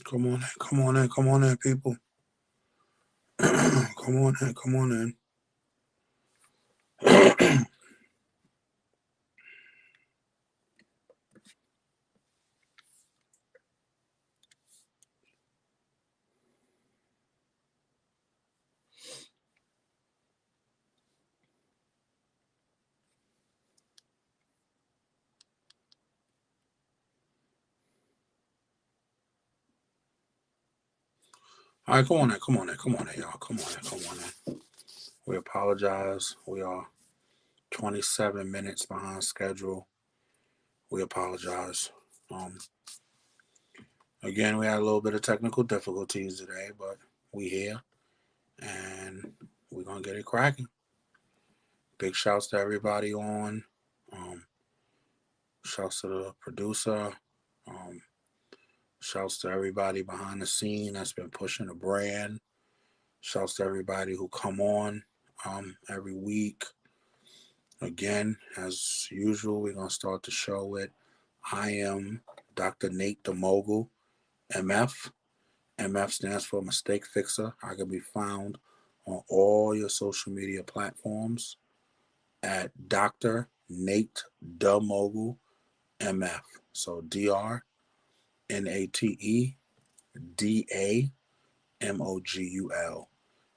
Come on in, come on in, come on in, people. Come on in, come on in. All right, come on in, come on in, come on in, y'all. Come on in, come on in. We apologize. We are 27 minutes behind schedule. We apologize. Um, Again, we had a little bit of technical difficulties today, but we here and we're gonna get it cracking. Big shouts to everybody on. Um, Shouts to the producer. Um, Shouts to everybody behind the scene that's been pushing the brand. Shouts to everybody who come on every week. Again, as usual, we're gonna start the show with I am Dr. Nate the Mogul, MF. MF stands for Mistake Fixer. I can be found on all your social media platforms at Dr. Nate the Mogul, MF. So DrNateDaMogul.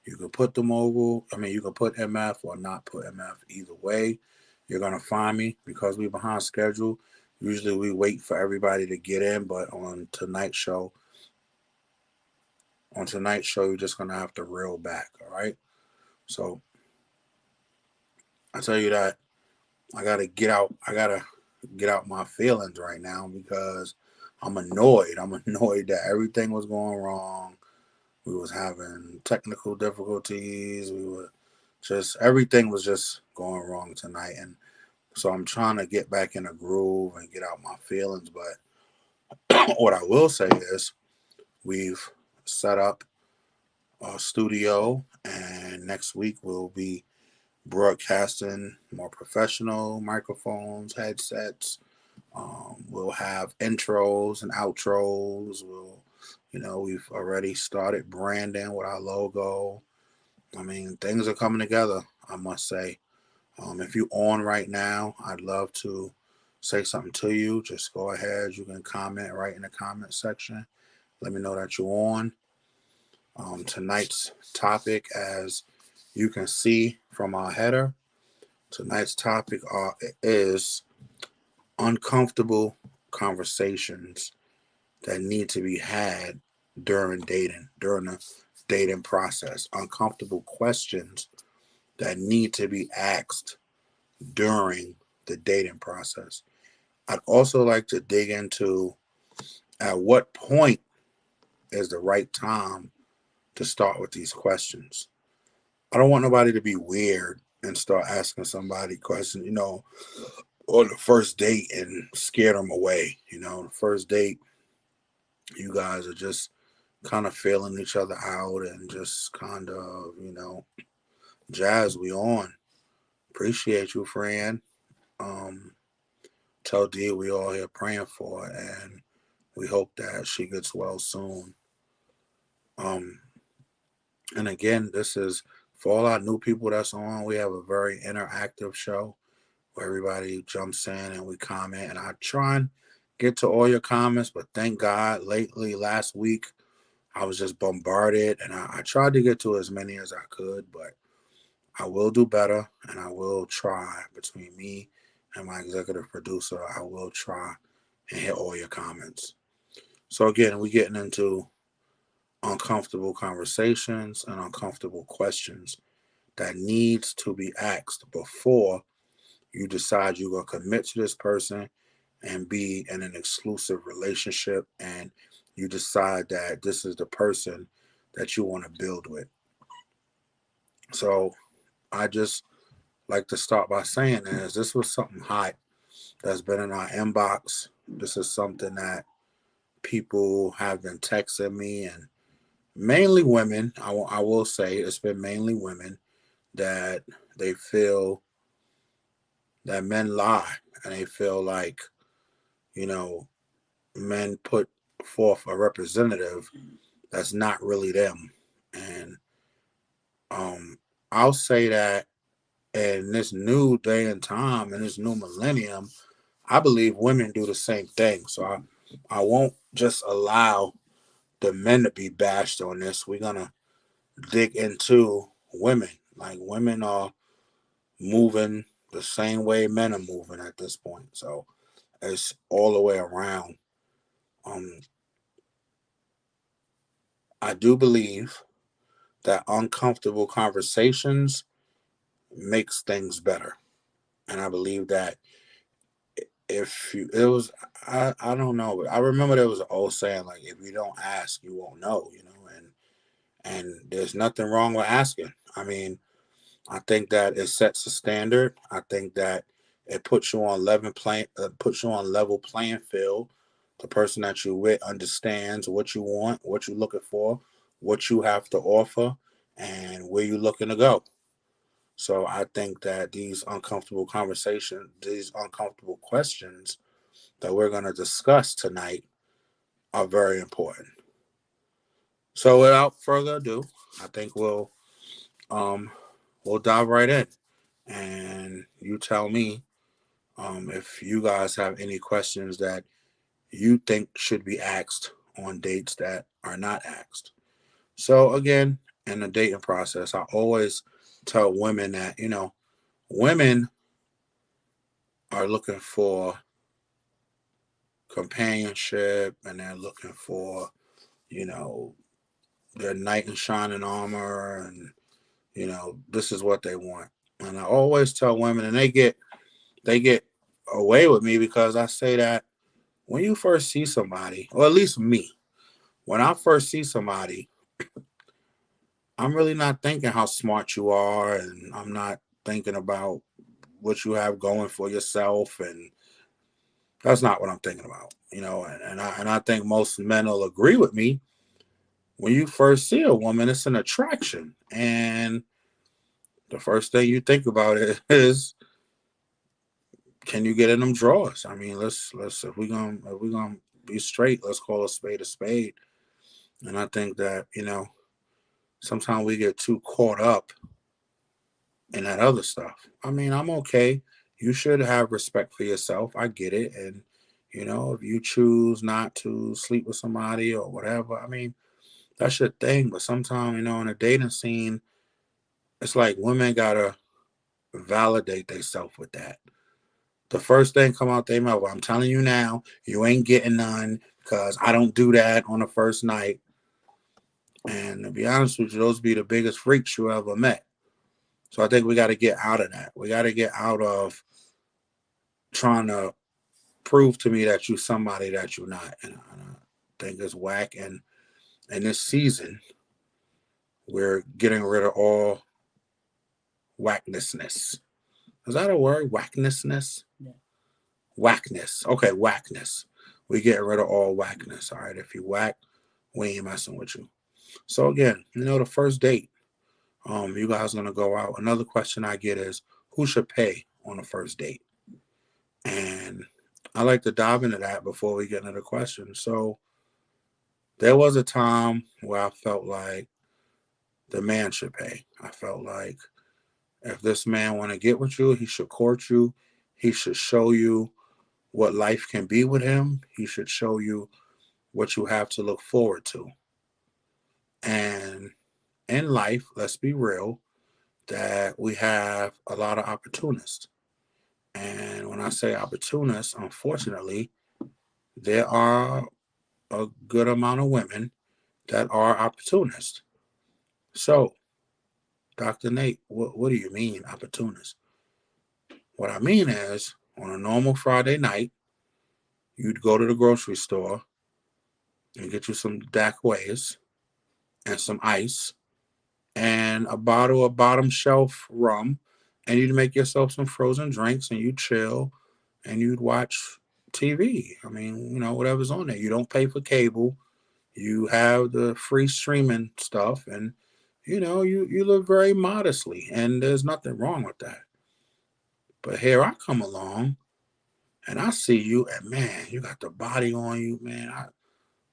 You can put the mogul, you can put MF or not put MF. Either way, you're going to find me because we're behind schedule. Usually we wait for everybody to get in, but on tonight's show, you're just going to have to reel back. All right. So I tell you that I got to get out my feelings right now because I'm annoyed. I'm annoyed that everything was going wrong. We was having technical difficulties. We were just everything was just going wrong tonight, and so I'm trying to get back in a groove and get out my feelings. But what I will say is we've set up a studio, and next week we'll be broadcasting more professional microphones, headsets. We'll have intros and outros. We've already started branding with our logo. Things are coming together, I must say. If you're on right now, I'd love to say something to you. Just go ahead. You can comment right in the comment section. Let me know that you're on. Tonight's topic, as you can see from our header, tonight's topic is uncomfortable conversations that need to be had during the dating process. Uncomfortable questions that need to be asked during the dating process. I'd also like to dig into at what point is the right time to start with these questions. I don't want nobody to be weird and start asking somebody questions, on the first date and scare them away. The first date, you guys are just kind of feeling each other out and just kind of, jazz, we on. Appreciate you, friend. Um, Tell D we all here praying for her, and we hope that she gets well soon. Um, and again, this is for all our new people that's on. We have a very interactive show where everybody jumps in and we comment. And I try and get to all your comments, but thank God, lately, last week, I was just bombarded, and I tried to get to as many as I could, but I will do better, and I will try. Between me and my executive producer, I will try and hit all your comments. So again, we're getting into uncomfortable conversations and uncomfortable questions that needs to be asked before you decide you're gonna commit to this person and be in an exclusive relationship, and you decide that this is the person that you want to build with. So I just like to start by saying is this was something hot that's been in our inbox. This is something that people have been texting me, and mainly women. I will say it's been mainly women that they feel that men lie, and they feel like, you know men put forth a representative that's not really them. And I'll say that in this new day and time, in this new millennium, I believe women do the same thing. So I won't just allow the men to be bashed on this. We're gonna dig into women. Like, women are moving the same way men are moving at this point. So it's all the way around. Um, I do believe that uncomfortable conversations makes things better, and I believe that if you, it was, I don't know, but I remember there was an old saying like, if you don't ask, you won't know, and there's nothing wrong with asking. I mean, I think that it sets a standard. I think that it puts you on level playing field. The person that you with understands what you want, what you're looking for, what you have to offer, and where you're looking to go. So I think that these uncomfortable conversations, these uncomfortable questions that we're going to discuss tonight are very important. So without further ado, I think um we'll dive right in, and you tell me if you guys have any questions that you think should be asked on dates that are not asked. So again, in the dating process, I always tell women that women are looking for companionship, and they're looking for you know their knight in shining armor, and this is what they want. And I always tell women, and they get away with me because I say that when you first see somebody, or at least me, when I first see somebody, I'm really not thinking how smart you are, and I'm not thinking about what you have going for yourself, and that's not what I'm thinking about. And I think most men will agree with me. When you first see a woman, it's an attraction, and the first thing you think about it is, can you get in them drawers? I mean, let's if we gonna be straight, let's call a spade a spade. And I think that sometimes we get too caught up in that other stuff. I mean, I'm okay. You should have respect for yourself. I get it. And if you choose not to sleep with somebody or whatever, I mean, that's your thing. But sometimes, in a dating scene, it's like women gotta validate themselves with that. The first thing come out their mouth, well, I'm telling you now, you ain't getting none because I don't do that on the first night. And to be honest with you, those be the biggest freaks you ever met. So I think we got to get out of that. We got to get out of trying to prove to me that you're somebody that you're not. And I think it's whack. And in this season, we're getting rid of all whacknessness. Is that a word? Whacknessness? Yeah. Whackness. Okay, whackness. We getting rid of all whackness. All right. If you whack, we ain't messing with you. So again, the first date, you guys gonna go out. Another question I get is, who should pay on the first date? And I like to dive into that before we get into the question. So there was a time where I felt like the man should pay. I felt like if this man want to get with you, he should court you. He should show you what life can be with him. He should show you what you have to look forward to. And in life, let's be real, that we have a lot of opportunists. And when I say opportunists, unfortunately, there are a good amount of women that are opportunists. So, Dr. Nate, what do you mean opportunists? What I mean is, on a normal Friday night, you'd go to the grocery store and get you some Daiquiris and some ice and a bottle of bottom shelf rum, and you'd make yourself some frozen drinks and you'd chill and you'd watch TV. I mean, whatever's on there. You don't pay for cable. You have the free streaming stuff, and you live very modestly, and there's nothing wrong with that. But here I come along, and I see you, and man, you got the body on you, man.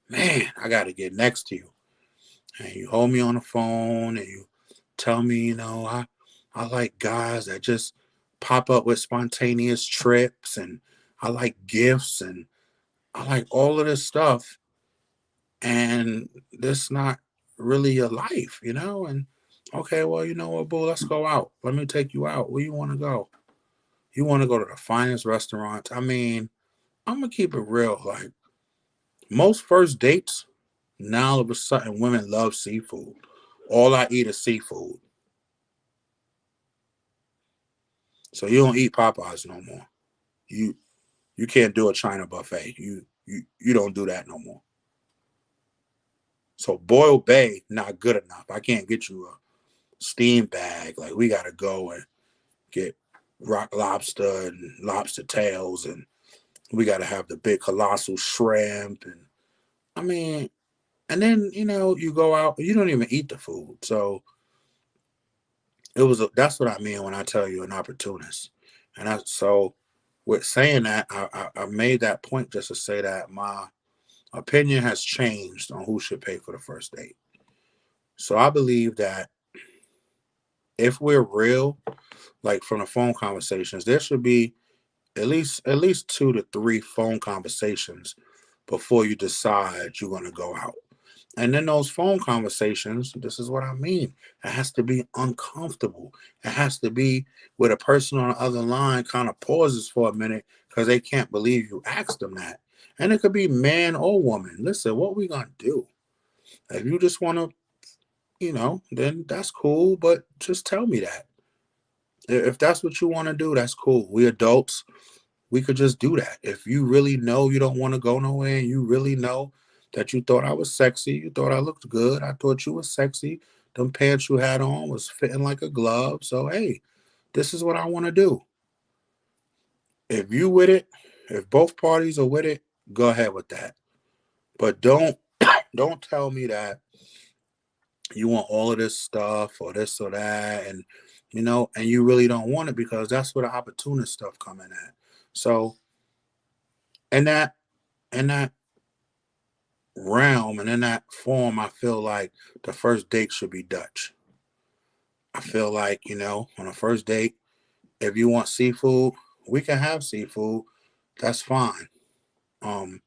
man, I got to get next to you. And you hold me on the phone and you tell me, I like guys that just pop up with spontaneous trips, and I like gifts, and I like all of this stuff. And this not really your life. And okay, well, you know what, boo, let's go out. Let me take you out. Where you want to go? You want to go to the finest restaurants? I mean, I'm gonna keep it real. Like most first dates, now all of a sudden women love seafood. All I eat is seafood. So you don't eat Popeyes no more. You you can't do a China buffet. You don't do that no more. So boiled bay not good enough. I can't get you a steam bag. Like we gotta go and get rock lobster and lobster tails, and we gotta have the big colossal shrimp. And I mean, and then you go out, you don't even eat the food. So that's what I mean when I tell you an opportunist. And so with saying that, I made that point just to say that my opinion has changed on who should pay for the first date. So I believe that if we're real, like from the phone conversations, there should be at least 2 to 3 phone conversations before you decide you're going to go out. And then those phone conversations, this is what I mean. It has to be uncomfortable. It has to be where the person on the other line kind of pauses for a minute because they can't believe you asked them that. And it could be man or woman. Listen, what we gonna do? If you just want to, then that's cool. But just tell me that. If that's what you want to do, that's cool. We adults, we could just do that. If you really know you don't want to go nowhere, and you really know that you thought I was sexy, you thought I looked good, I thought you were sexy, them pants you had on was fitting like a glove. So hey, this is what I want to do. If you with it, if both parties are with it, go ahead with that. But don't tell me that you want all of this stuff or this or that, and you really don't want it, because that's where the opportunist stuff come in at. So in that realm and in that form, I feel like the first date should be Dutch. I feel like, on a first date, if you want seafood, we can have seafood. That's fine. Um,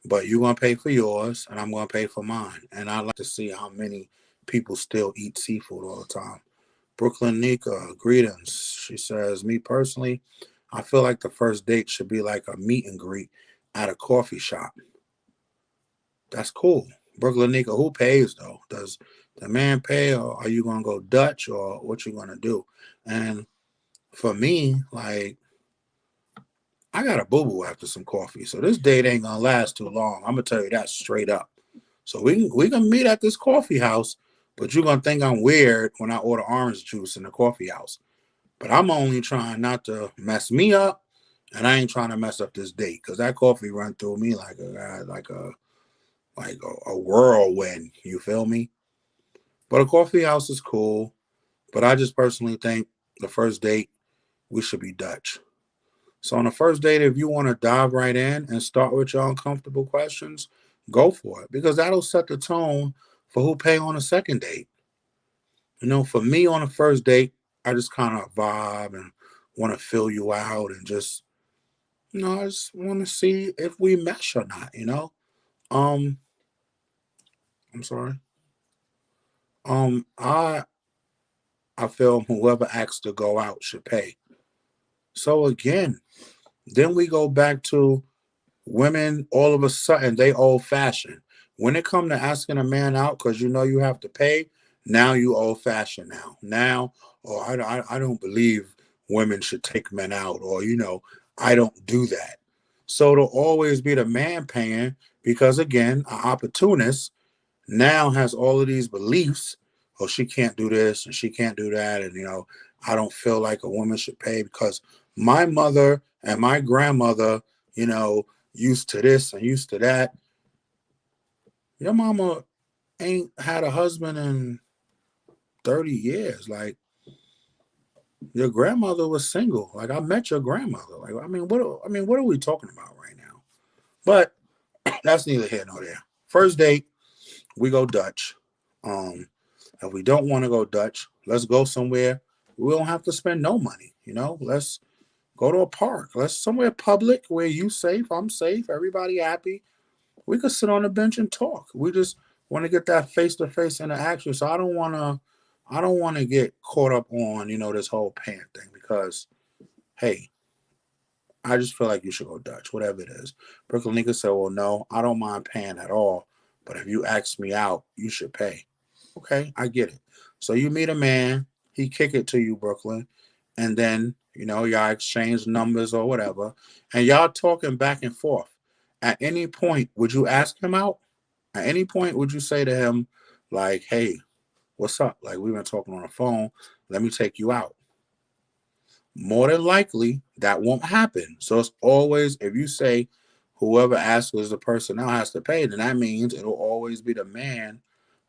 but you're gonna pay for yours and I'm gonna pay for mine. And I like to see how many people still eat seafood all the time. Brooklyn Nika, greetings. She says, me personally, I feel like the first date should be like a meet and greet at a coffee shop. That's cool. Brooklyn Nika, who pays though? Does the man pay, or are you gonna go Dutch, or what you gonna do? And for me, like, I got a boo boo after some coffee, so this date ain't gonna last too long. I'm gonna tell you that straight up. So we can meet at this coffee house, but you're gonna think I'm weird when I order orange juice in the coffee house. But I'm only trying not to mess me up, and I ain't trying to mess up this date, because that coffee run through me like a whirlwind. You feel me? But a coffee house is cool. But I just personally think the first date, we should be Dutch. So on the first date, if you want to dive right in and start with your uncomfortable questions, go for it, because that'll set the tone for who pay on a second date. For me on a first date, I just kind of vibe and want to fill you out, and just I just want to see if we mesh or not. Um, I'm sorry. I feel whoever asks to go out should pay. So again, then we go back to women. All of a sudden, they old fashioned. When it come to asking a man out, because you have to pay, now you old fashioned now. Or I don't believe women should take men out, or I don't do that. So it'll always be the man paying, because again, an opportunist now has all of these beliefs. Oh, she can't do this and she can't do that, and I don't feel like a woman should pay because my mother and my grandmother, you know used to this and used to that. Your mama ain't had a husband in 30 years. Like, your grandmother was single. Like, I met your grandmother. Like, I mean, what are we talking about right now? But That's neither here nor there. First date, we go Dutch. Um, if we don't want to go Dutch, let's go somewhere we don't have to spend no money. Let's go to a park. Let's somewhere public where you safe, I'm safe, everybody happy. We could sit on a bench and talk. We just want to get that face to face interaction. So I don't want to get caught up on this whole pan thing because hey, I just feel like you should go Dutch, whatever it is. Brooklyn Nika said, well, no, I don't mind paying at all. But if you ask me out, you should pay. Okay, I get it. So you meet a man, he kick it to you, Brooklyn, and then, y'all exchange numbers or whatever, and y'all talking back and forth. At any point, would you ask him out? At any point, would you say to him, like, hey, what's up? Like, we've been talking on the phone. Let me take you out. More than likely, that won't happen. So it's always, if you say whoever asks the person now has to pay, then that means it'll always be the man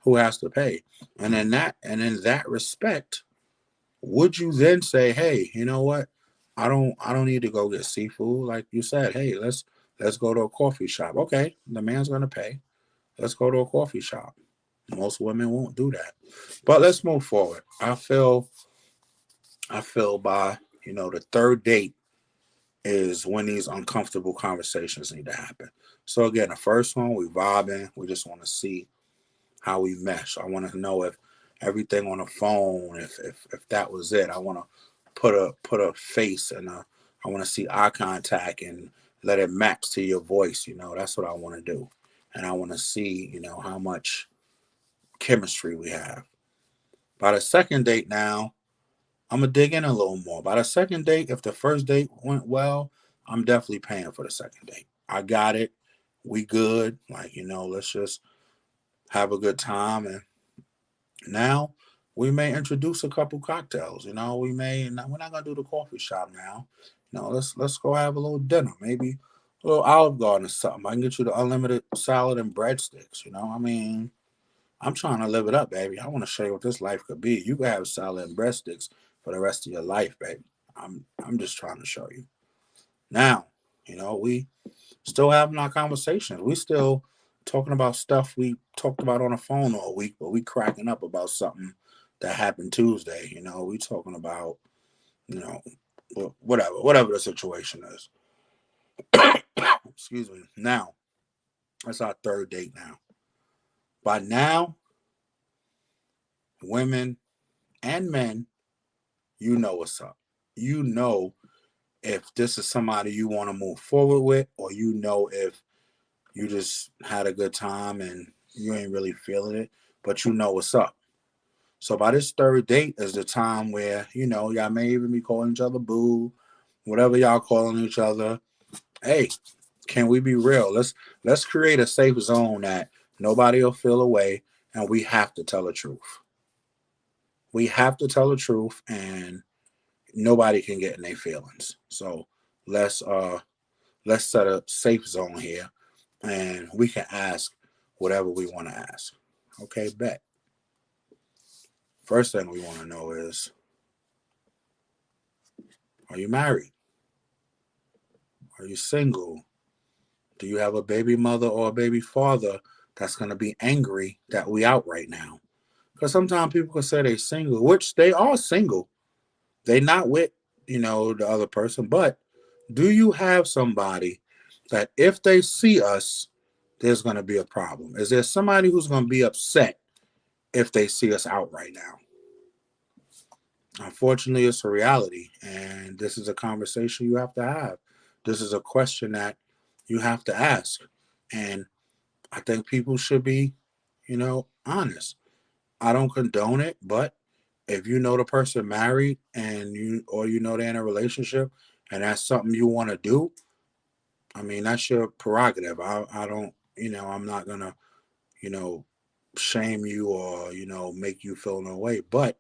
who has to pay. And in that respect, would you then say, hey, you know what? I don't need to go get seafood. Like you said, hey, let's go to a coffee shop. Okay, the man's gonna pay. Let's go to a coffee shop. Most women won't do that. But let's move forward. I feel by the third date is when these uncomfortable conversations need to happen. So again, the first one we vibing, we just want to see how we mesh. I want to know if everything on the phone, if that was it. I want to put a face and I want to see eye contact and let it match to your voice. That's what I want to do, and I want to see how much chemistry we have. By the second date now, I'm gonna dig in a little more. By the second date, if the first date went well, I'm definitely paying for the second date. I got it. We good. Like, let's just have a good time. And now we may introduce a couple cocktails. We're not gonna do the coffee shop now. Let's go have a little dinner. Maybe a little Olive Garden or something. I can get you the unlimited salad and breadsticks. I'm trying to live it up, baby. I want to show you what this life could be. You can have salad and breadsticks for the rest of your life, baby. I'm just trying to show you. Now, we still having our conversations. We still talking about stuff we talked about on the phone all week, but we cracking up about something that happened Tuesday. We talking about, you know, whatever the situation is. Excuse me. Now, that's our third date now. By now, women and men, you know what's up. You know if this is somebody you want to move forward with, or if you just had a good time and you ain't really feeling it, but you know what's up. So by this third date is the time where, y'all may even be calling each other boo, whatever y'all calling each other. Hey, can we be real? Let's create a safe zone that nobody will feel away, and we have to tell the truth. We have to tell the truth, and nobody can get in their feelings. So let's uh let's set a safe zone here, and we can ask whatever we want to ask. Okay, bet. First thing we want to know is, are you married? Are you single? Do you have a baby mother or a baby father that's going to be angry that we out right now? Because sometimes people can say they're single, which they are single. They not with, the other person. But do you have somebody that if they see us, there's going to be a problem? Is there somebody who's going to be upset if they see us out right now? Unfortunately, it's a reality. And this is a conversation you have to have. This is a question that you have to ask. And I think people should be, honest. I don't condone it, but if you know the person married and they're in a relationship and that's something you want to do, I mean that's your prerogative. I don't, I'm not gonna, you know, shame you or, make you feel no way. But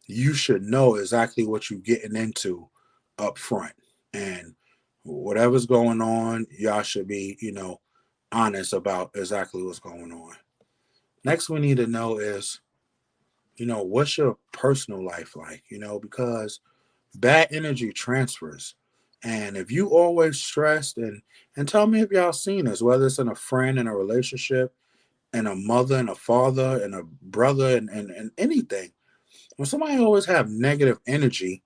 you should know exactly what you're getting into up front. And whatever's going on, y'all should be, honest about exactly what's going on. Next, we need to know is, what's your personal life like? Because bad energy transfers. And if you always stressed, and tell me if y'all seen this, whether it's in a friend, in a relationship, and a mother and a father and a brother and anything. When somebody always have negative energy,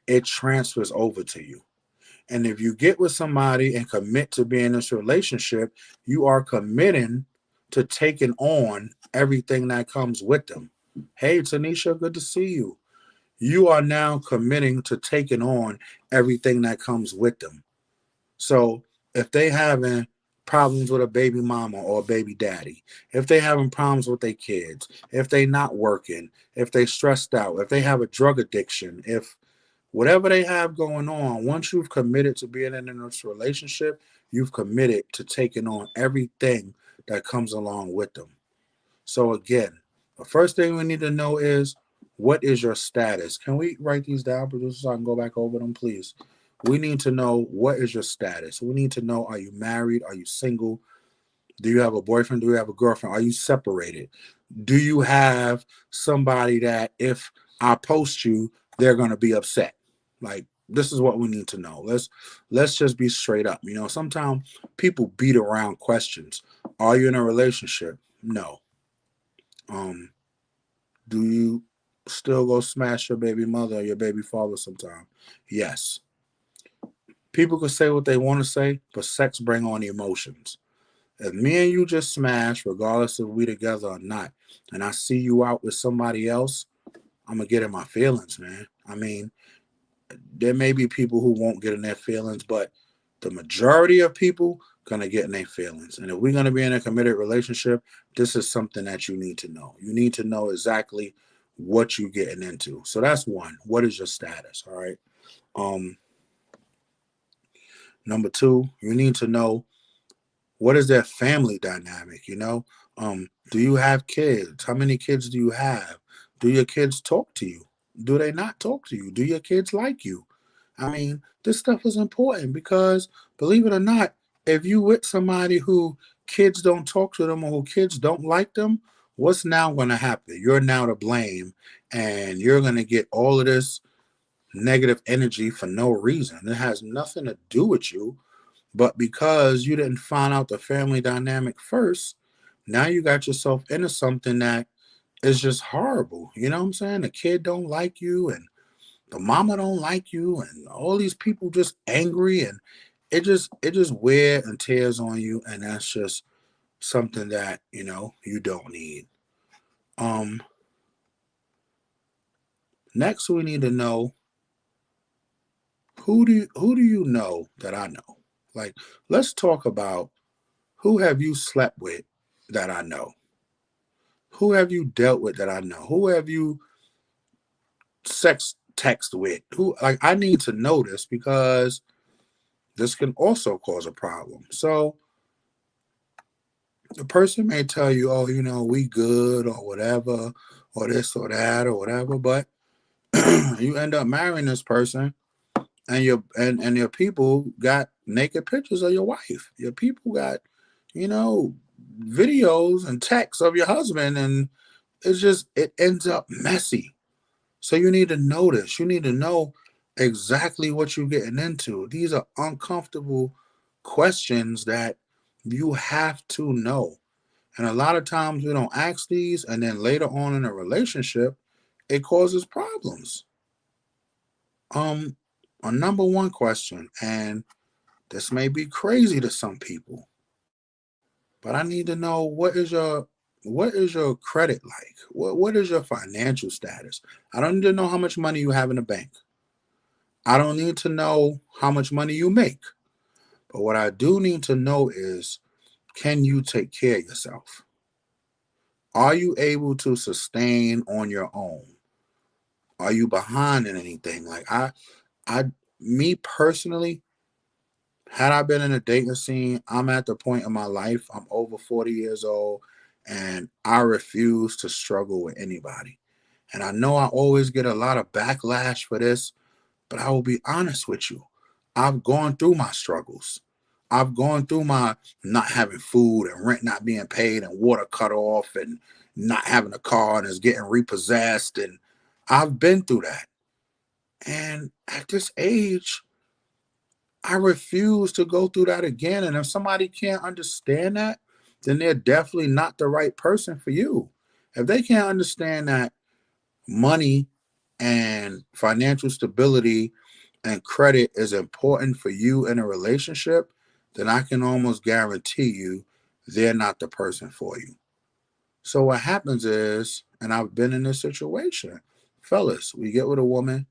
it transfers over to you. And if you get with somebody and commit to be in this relationship, you are committing to taking on everything that comes with them. Hey, Tanisha, good to see you. You are now committing to taking on everything that comes with them. So if they having problems with a baby mama or a baby daddy, if they having problems with their kids, if they not working, if they stressed out, if they have a drug addiction, if whatever they have going on, once you've committed to being in this relationship, you've committed to taking on everything that comes along with them. So again, the first thing we need to know is, what is your status? Can we write these down, producer, so I can go back over them, please? We need to know, what is your status. We need to know, are you married? Are you single? Do you have a boyfriend? Do you have a girlfriend? Are you separated? Do you have somebody that if I post you, they're gonna be upset? Like, this is what we need to know. Let's just be straight up. Sometimes people beat around questions. Are you in a relationship? No. Um, do you still go smash your baby mother or your baby father sometime? Yes. People can say what they want to say, but sex bring on emotions. If me and you just smash, regardless if we together or not, and I see you out with somebody else, I'm gonna get in my feelings, man. I mean, there may be people who won't get in their feelings, but the majority of people gonna get in their feelings. And if we're gonna be in a committed relationship, this is something that you need to know. You need to know exactly what you're getting into. So that's one. What is your status? All right. Um, Number two, you need to know, what is their family dynamic. Do you have kids? How many kids do you have? Do your kids talk to you? Do they not talk to you? Do your kids like you? I mean, this stuff is important because, believe it or not, if you with somebody who kids don't talk to them or who kids don't like them, what's now going to happen? You're now to blame, and you're going to get all of this negative energy for no reason. It has nothing to do with you, but because you didn't find out the family dynamic first, now you got yourself into something that is just horrible. You know what I'm saying? The kid don't like you, and the mama don't like you, and all these people just angry, and it just wear and tears on you, and that's just something that you don't need. Um Next, we need to know, who do you know that I know? Like, let's talk about, who have you slept with that I know? Who have you dealt with that I know? Who have you sex text with? Who, like, I need to know this because this can also cause a problem. So the person may tell you, oh, we good or whatever, or this or that or whatever, but you end up marrying this person, and your people got naked pictures of your wife. Your people got, you know, videos and texts of your husband, and it ends up messy. So you need to know this. You need to know exactly what you're getting into. These are uncomfortable questions that you have to know. And a lot of times we don't ask these, and then later on in a relationship, it causes problems. Um, a number one question, and this may be crazy to some people, but I need to know, what is your credit like? What is your financial status? I don't need to know how much money you have in the bank. I don't need to know how much money you make. But what I do need to know is, can you take care of yourself? Are you able to sustain on your own? Are you behind in anything? Like, I me personally, had I been in a dating scene, I'm at the point in my life, I'm over 40 years old, and I refuse to struggle with anybody. And I know I always get a lot of backlash for this, but I will be honest with you. I've gone through my struggles. I've gone through my not having food and rent not being paid and water cut off and not having a car and it's getting repossessed. And I've been through that. And at this age, I refuse to go through that again. And if somebody can't understand that, then they're definitely not the right person for you. If they can't understand that money and financial stability and credit is important for you in a relationship, then I can almost guarantee you they're not the person for you. So what happens is, and I've been in this situation, fellas, we get with a woman,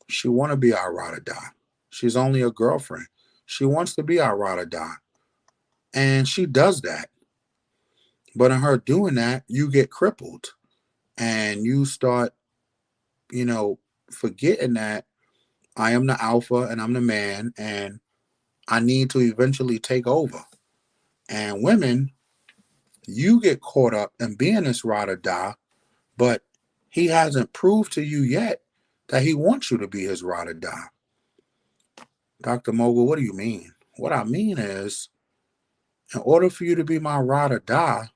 she want to be our ride or die. She's only a girlfriend. She wants to be our ride or die. And she does that. But in her doing that, you get crippled and you start, you know, forgetting that I am the alpha and I'm the man and I need to eventually take over. And women, you get caught up in being this ride or die, but he hasn't proved to you yet that he wants you to be his ride or die. Dr. Mogul, what do you mean? What I mean is, in order for you to be my ride or die,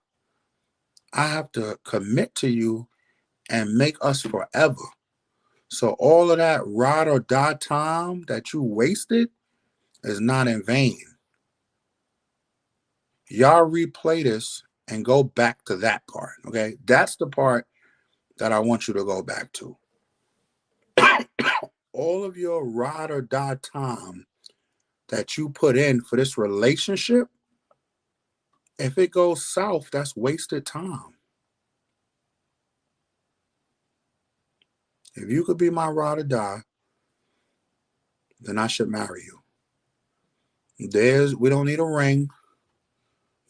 I have to commit to you and make us forever. So all of that ride or die time that you wasted is not in vain. Y'all replay this and go back to that part, okay? That's the part that I want you to go back to. All of your ride or die time that you put in for this relationship, if it goes south, that's wasted time. If you could be my ride or die, then I should marry you. We don't need a ring.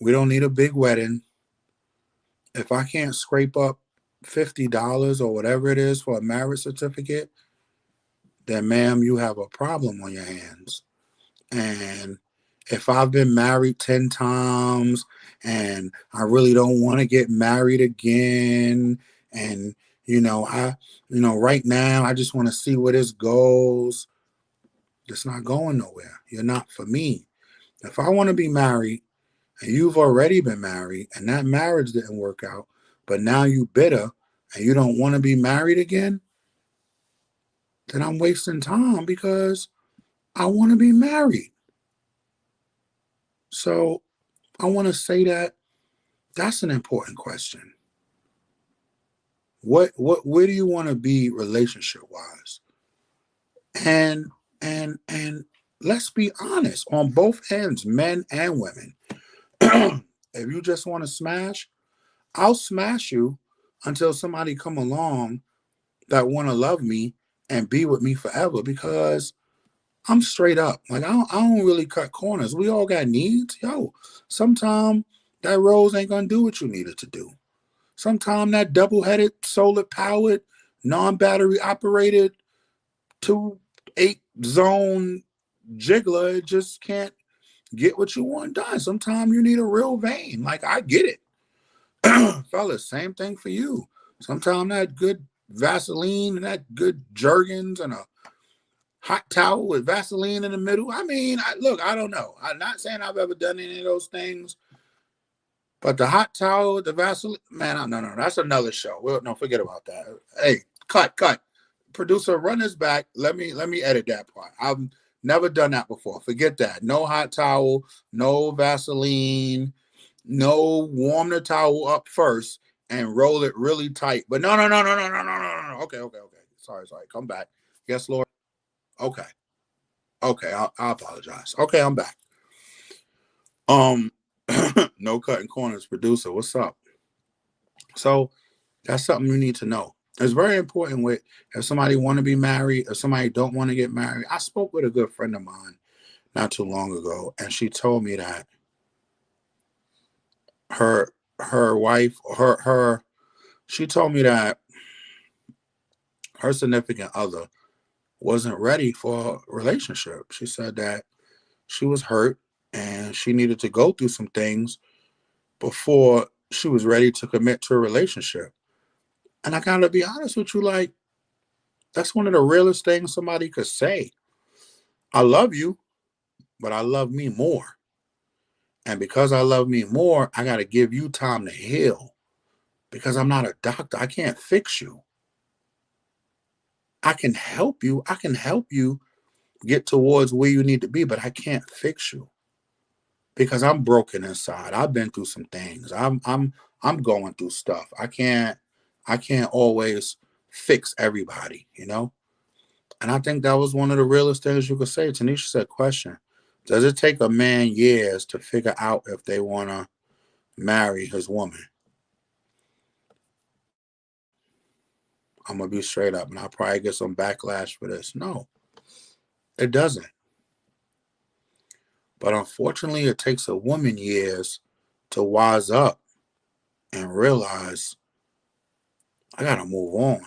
We don't need a big wedding. If I can't scrape up $50 or whatever it is for a marriage certificate, then ma'am, you have a problem on your hands. And if I've been married 10 times and I really don't want to get married again, and right now I just want to see where this goes, it's not going nowhere. You're not for me. If I want to be married and you've already been married and that marriage didn't work out, but now you bitter and you don't want to be married again, then I'm wasting time because I want to be married. So I want to say that that's an important question. Where do you want to be relationship wise? And let's be honest, on both ends, men and women. If you just want to smash, I'll smash you until somebody come along that want to love me and be with me forever, because I'm straight up. Like, I don't really cut corners. We all got needs. Yo, sometime that rose ain't gonna do what you needed to do. Sometime that double-headed, solar-powered, non-battery operated 2/8 zone jiggler just can't get what you want done. Sometimes you need a real vein. Like, I get it. Fellas, same thing for you. Sometimes that good Vaseline and that good Jergens and a hot towel with Vaseline in the middle. I mean, I don't know. I'm not saying I've ever done any of those things, but the hot towel with the Vaseline, man, no, that's another show. No, forget about that. Hey, cut. Producer, run this back. Let me edit that part. I've never done that before. Forget that. No hot towel, no Vaseline, no warm the towel up first and roll it really tight. But no. Okay. Sorry. Come back. Yes, Lord. Okay. I apologize. Okay, I'm back. No cutting corners, producer. What's up? So that's something you need to know. It's very important with if somebody want to be married, if somebody don't want to get married. I spoke with a good friend of mine not too long ago, and she told me that her wife, she told me that her significant other wasn't ready for a relationship. She said that she was hurt and she needed to go through some things before she was ready to commit to a relationship. And I gotta be honest with you, like, that's one of the realest things somebody could say. I love you, but I love me more. And because I love me more, I gotta give you time to heal. Because I'm not a doctor. I can't fix you. I can help you. get towards where you need to be, but I can't fix you because I'm broken inside. I've been through some things. I'm going through stuff. I can't always fix everybody, you know? And I think that was one of the realest things you could say. Tanisha said, question. Does it take a man years to figure out if they want to marry his woman? I'm going to be straight up, and I'll probably get some backlash for this. No, it doesn't. But unfortunately, it takes a woman years to wise up and realize I got to move on.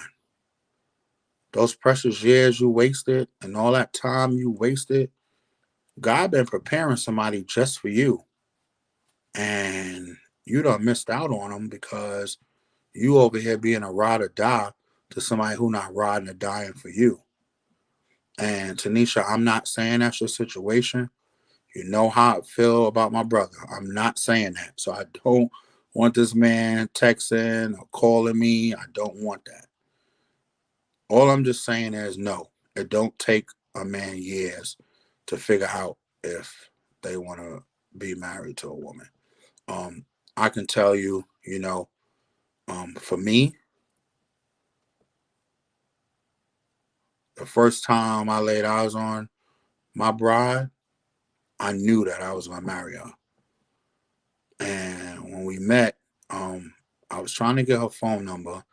Those precious years you wasted and all that time you wasted, God been preparing somebody just for you. And you done missed out on them because you over here being a ride or die to somebody who not riding or dying for you. And Tanisha, I'm not saying that's your situation. You know how I feel about my brother. I'm not saying that. So I don't want this man texting or calling me. I don't want that. All I'm just saying is no. It don't take a man years to figure out if they want to be married to a woman. Um, I can tell you, for me, the first time I laid eyes on my bride, I knew that I was gonna marry her. And when we met, I was trying to get her phone number,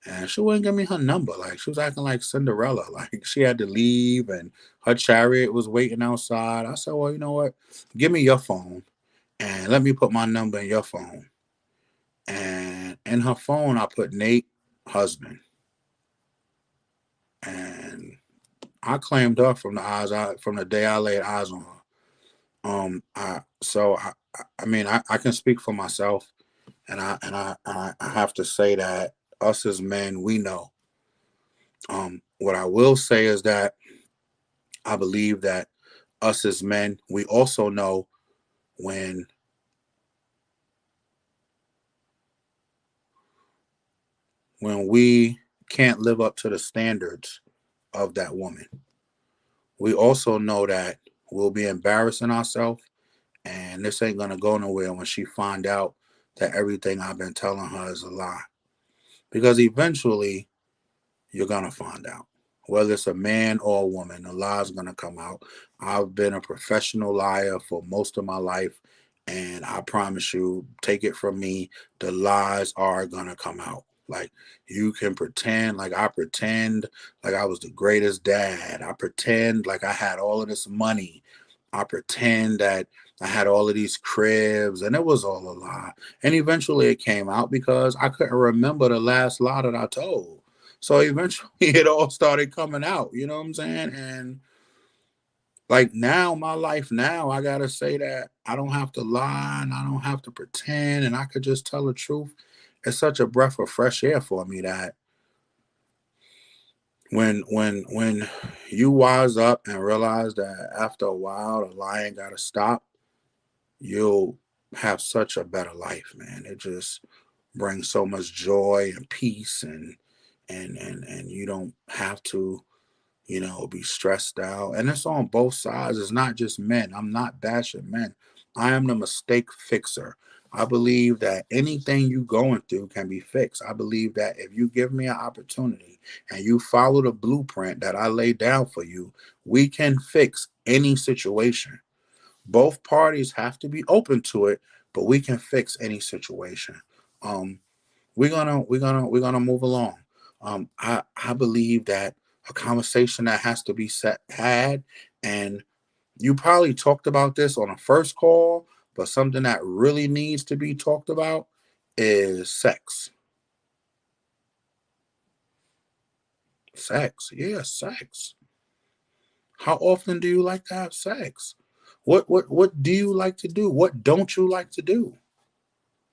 and she wouldn't give me her number. Like she was acting like Cinderella, like she had to leave, and her chariot was waiting outside. I said, "Well, you know what? Give me your phone, and let me put my number in your phone." And in her phone, I put Nate, husband, and I claimed her from the day I laid eyes on her. I mean, I can speak for myself, and I have to say that us as men, we know. What I will say is that I believe that us as men, we also know when we can't live up to the standards of that woman. We also know that we'll be embarrassing ourselves, and this ain't gonna go nowhere when she find out that everything I've been telling her is a lie. Because eventually you're gonna find out. Whether it's a man or a woman, the lie's gonna come out. I've been a professional liar for most of my life, and I promise you, take it from me, the lies are gonna come out. Like you can pretend, like I pretend like I was the greatest dad. I pretend like I had all of this money. I pretend that I had all of these cribs, and it was all a lie. And eventually it came out because I couldn't remember the last lie that I told. So eventually it all started coming out, you know what I'm saying? And like now, my life now, I gotta say that I don't have to lie and I don't have to pretend and I could just tell the truth. It's such a breath of fresh air for me that when you wise up and realize that after a while the lying gotta stop, you'll have such a better life, man. It just brings so much joy and peace and you don't have to be stressed out. And it's on both sides. It's not just men. I'm not bashing men. I am the mistake fixer. I believe that anything you going through can be fixed. I believe that if you give me an opportunity and you follow the blueprint that I laid down for you, we can fix any situation. Both parties have to be open to it, but we can fix any situation. Um, we're gonna move along. I believe that a conversation that has to be had, and you probably talked about this on a first call, but something that really needs to be talked about is sex. Sex, yeah, sex. How often do you like to have sex? What do you like to do? What don't you like to do?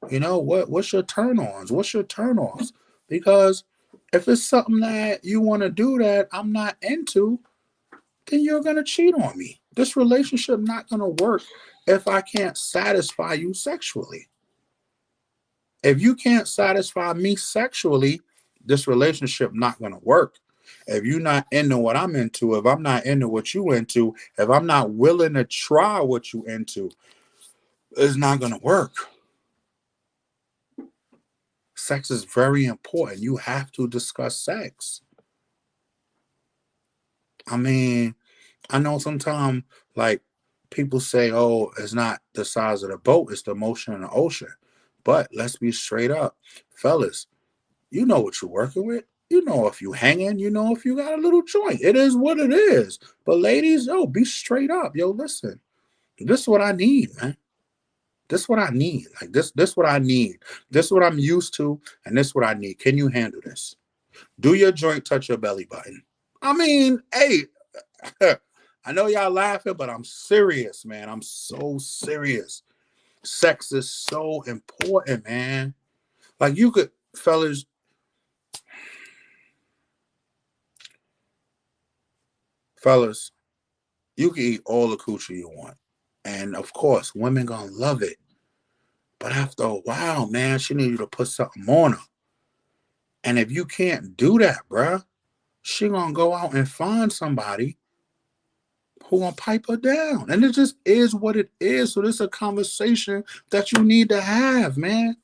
What's your turn ons? What's your turn offs? Because if it's something that you want to do that I'm not into, then you're gonna cheat on me. This relationship not gonna work if I can't satisfy you sexually. If you can't satisfy me sexually, this relationship not gonna work. If you're not into what I'm into, if I'm not into what you into, if I'm not willing to try what you into, it's not gonna work. Sex is very important. You have to discuss sex. I mean, I know sometimes like people say, oh, it's not the size of the boat, it's the motion in the ocean. But let's be straight up. Fellas, you know what you're working with. You know if you hanging, you know if you got a little joint. It is what it is. But ladies, yo, be straight up. Yo, listen. This is what I need, man. This is what I need. Like this what I need. This is what I'm used to, and this is what I need. Can you handle this? Do your joint touch your belly button? I mean, hey, I know y'all laughing, but I'm serious, man. I'm so serious. Sex is so important, man. Like you could, fellas, fellas, you can eat all the coochie you want. And of course, women gonna love it. But after a while, man, she need you to put something on her. And if you can't do that, bruh, she gonna go out and find somebody who gonna pipe her down. And it just is what it is. So this is a conversation that you need to have, man.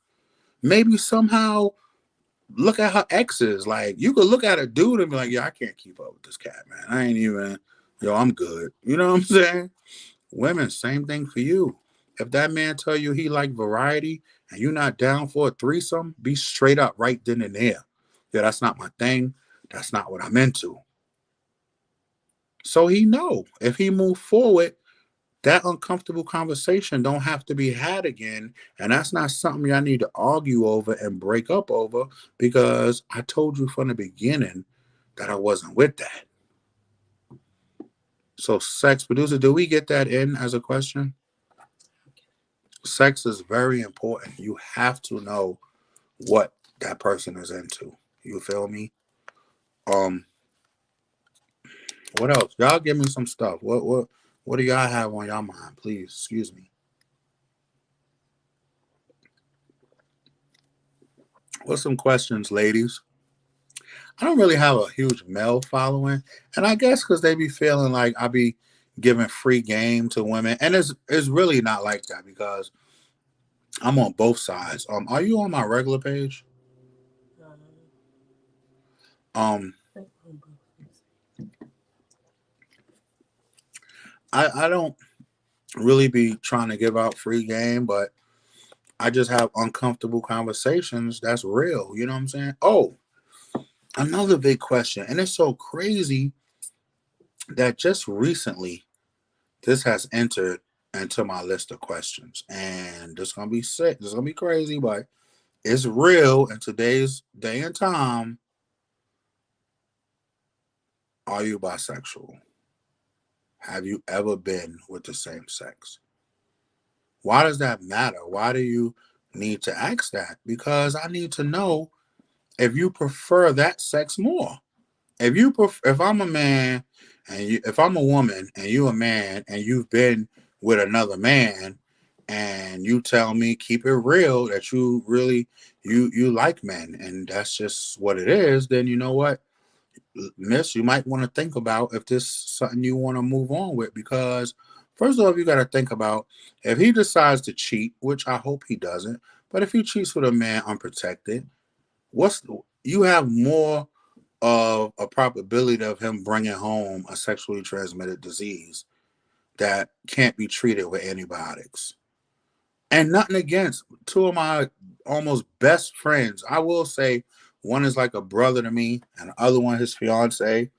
Maybe somehow look at her exes. Like you could look at a dude and be like, yeah, I can't keep up with this cat, man. I ain't even, yo, I'm good. You know what I'm saying? Women, same thing for you. If that man tell you he like variety and you're not down for a threesome, be straight up right then and there. Yeah, that's not my thing. That's not what I'm into. So he know if he move forward, that uncomfortable conversation don't have to be had again. And that's not something y'all need to argue over and break up over because I told you from the beginning that I wasn't with that. So, sex producer, do we get that in as a question? Sex is very important. You have to know what that person is into. You feel me? Um, what else? Y'all give me some stuff. What do y'all have on y'all mind? Please, excuse me. What's some questions, ladies? I don't really have a huge male following, and I guess because they be feeling like I be giving free game to women, and it's really not like that because I'm on both sides. Are you on my regular page? Um, I don't really be trying to give out free game, but I just have uncomfortable conversations. That's real. You know what I'm saying? Oh, another big question, and it's so crazy that just recently this has entered into my list of questions, and this gonna be sick. This gonna be crazy, but it's real in today's day and time. Are you bisexual? Have you ever been with the same sex? Why does that matter? Why do you need to ask that? Because I need to know if you prefer that sex more. If I'm a man and if I'm a woman and you a man and you've been with another man and you tell me keep it real that you really you like men and that's just what it is, then you know what, miss, you might want to think about if this is something you want to move on with because first of all, you got to think about if he decides to cheat, which I hope he doesn't, but if he cheats with a man unprotected, you have more of a probability of him bringing home a sexually transmitted disease that can't be treated with antibiotics. And nothing against two of my almost best friends. I will say one is like a brother to me, and the other one, his fiance,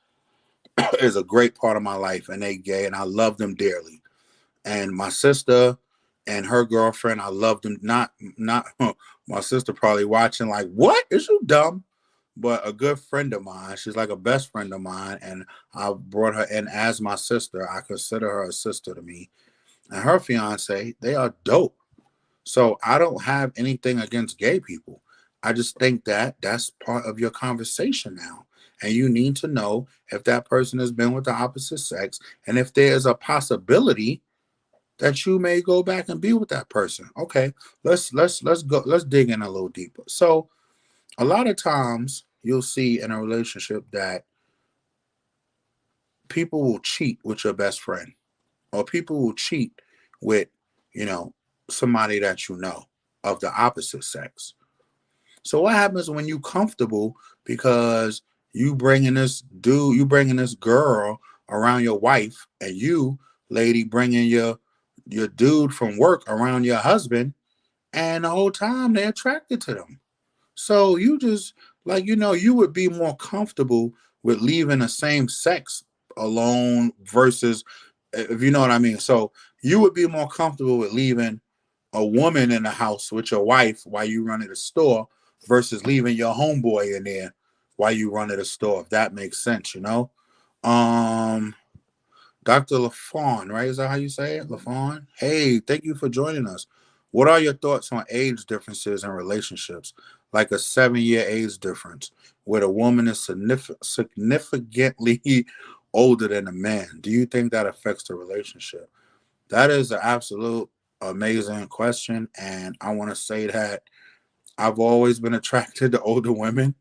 is a great part of my life, and they gay, and I love them dearly. And my sister and her girlfriend, I love them. Not my sister probably watching like, what? Is you dumb? But a good friend of mine, she's like a best friend of mine, and I brought her in as my sister. I consider her a sister to me. And her fiance, they are dope. So I don't have anything against gay people. I just think that that's part of your conversation now. And you need to know if that person has been with the opposite sex and if there's a possibility that you may go back and be with that person. Okay, let's dig in a little deeper. So a lot of times you'll see in a relationship that people will cheat with your best friend, or people will cheat with, you know, somebody that you know of the opposite sex. So what happens when you comfortable because you bringing this girl around your wife, and you, lady, bringing your dude from work around your husband, and the whole time they're attracted to them. So you just, like, you would be more comfortable with leaving the same sex alone versus, if you know what I mean. So you would be more comfortable with leaving a woman in the house with your wife while you run to the store versus leaving your homeboy in there while you run to the store, if that makes sense, you know? Um Dr. LaFawn, right? Is that how you say it? LaFawn? Hey, thank you for joining us. What are your thoughts on age differences in relationships, like a 7-year age difference, where a woman is significantly older than a man? Do you think that affects the relationship? That is an absolute amazing question. And I want to say that I've always been attracted to older women.